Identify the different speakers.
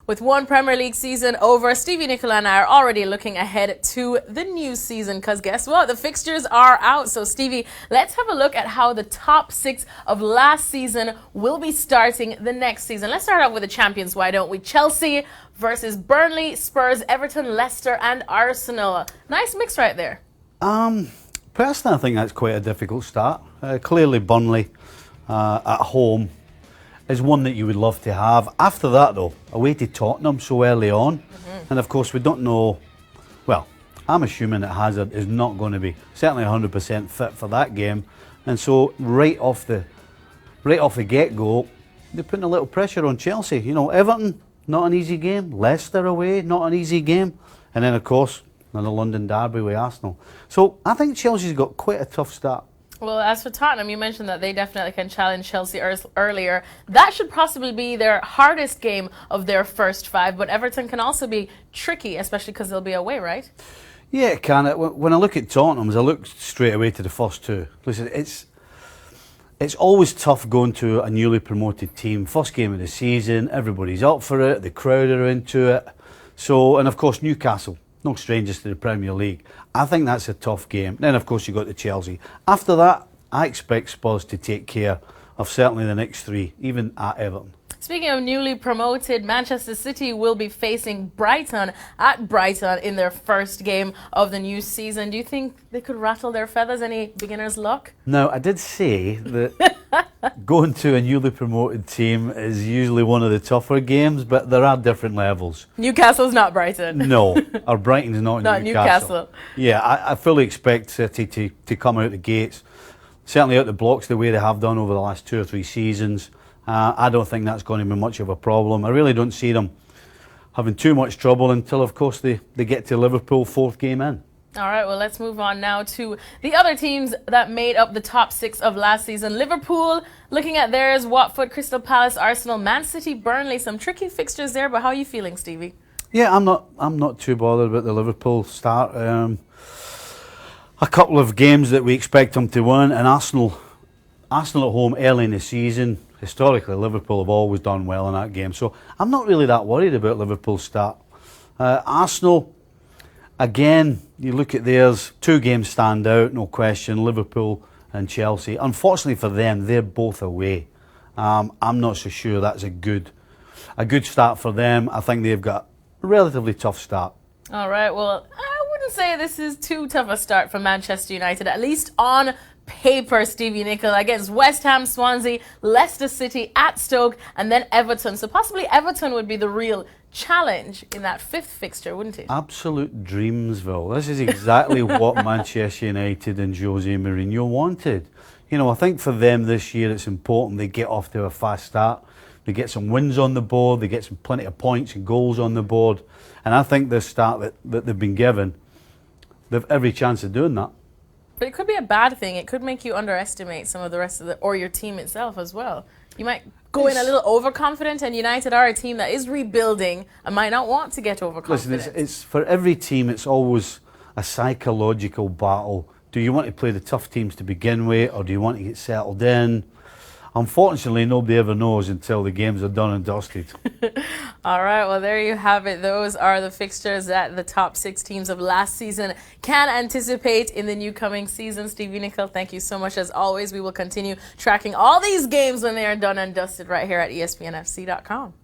Speaker 1: With one Premier League season over, Stevie Nicola and I are already looking ahead to the new season because guess what? The fixtures are out. So Stevie, let's have a look at how the top six of last season will be starting the next season. Let's start out with the champions, why don't we? Chelsea versus Burnley, Spurs, Everton, Leicester and Arsenal. Nice mix right there.
Speaker 2: Personally, I think that's quite a difficult start. Clearly Burnley at home is one that you would love to have. After that, though, away to Tottenham so early on. And of course, we don't know. Well, I'm assuming that Hazard is not going to be certainly 100% fit for that game. And so, right off the get-go, they're putting a little pressure on Chelsea. You know, Everton, not an easy game. Leicester away, not an easy game. And then, of course, another London derby with Arsenal. So, I think Chelsea's got quite a tough start.
Speaker 1: Well, as for Tottenham, you mentioned that they definitely can challenge Chelsea earlier. That should possibly be their hardest game of their first five, but Everton can also be tricky, especially because they'll be away, right?
Speaker 2: Yeah, it can. When I look at Tottenham, I look straight away to the first two. Listen, it's always tough going to a newly promoted team. First game of the season, everybody's up for it, the crowd are into it. So, and of course, Newcastle. No strangers to the Premier League. I think that's a tough game. Then, of course, you got the Chelsea. After that, I expect Spurs to take care of certainly the next three, even at Everton.
Speaker 1: Speaking of newly promoted, Manchester City will be facing Brighton at Brighton in their first game of the new season. Do you think they could rattle their feathers? Any beginner's luck?
Speaker 2: Now, I did say that going to a newly promoted team is usually one of the tougher games, but there are different levels.
Speaker 1: Newcastle's not Brighton.
Speaker 2: No, or Brighton's not
Speaker 1: Newcastle.
Speaker 2: Yeah, I fully expect City to come out the gates, certainly out the blocks the way they have done over the last 2 or 3 seasons. I don't think that's going to be much of a problem. I really don't see them having too much trouble until, of course, they get to Liverpool 4th game in.
Speaker 1: All right, well, let's move on now to the other teams that made up the top 6 of last season. Liverpool, looking at theirs, Watford, Crystal Palace, Arsenal, Man City, Burnley. Some tricky fixtures there, but how are you feeling, Stevie?
Speaker 2: Yeah, I'm not too bothered about the Liverpool start. A couple of games that we expect them to win, and Arsenal at home early in the season. Historically, Liverpool have always done well in that game, so I'm not really that worried about Liverpool's start. Arsenal, again, you look at theirs, 2 games stand out, no question, Liverpool and Chelsea. Unfortunately for them, they're both away. I'm not so sure that's a good start for them. I think they've got a relatively tough start.
Speaker 1: All right, well, I wouldn't say this is too tough a start for Manchester United, at least on paper, Stevie Nicola, against West Ham, Swansea, Leicester City, at Stoke, and then Everton. So possibly Everton would be the real challenge in that 5th fixture, wouldn't it?
Speaker 2: Absolute dreamsville. This is exactly what Manchester United and Jose Mourinho wanted. You know, I think for them this year it's important they get off to a fast start. They get some wins on the board, they get some plenty of points and goals on the board. And I think this start that they've been given, they've every chance of doing that.
Speaker 1: But it could be a bad thing. It could make you underestimate some of the rest of or your team itself as well. You might go in a little overconfident, and United are a team that is rebuilding and might not want to get overconfident.
Speaker 2: Listen, it's for every team, it's always a psychological battle. Do you want to play the tough teams to begin with, or do you want to get settled in? Unfortunately, nobody ever knows until the games are done and dusted.
Speaker 1: All right, well, there you have it. Those are the fixtures that the top 6 teams of last season can anticipate in the new coming season. Stevie Nicola, thank you so much as always. We will continue tracking all these games when they are done and dusted right here at ESPNFC.com.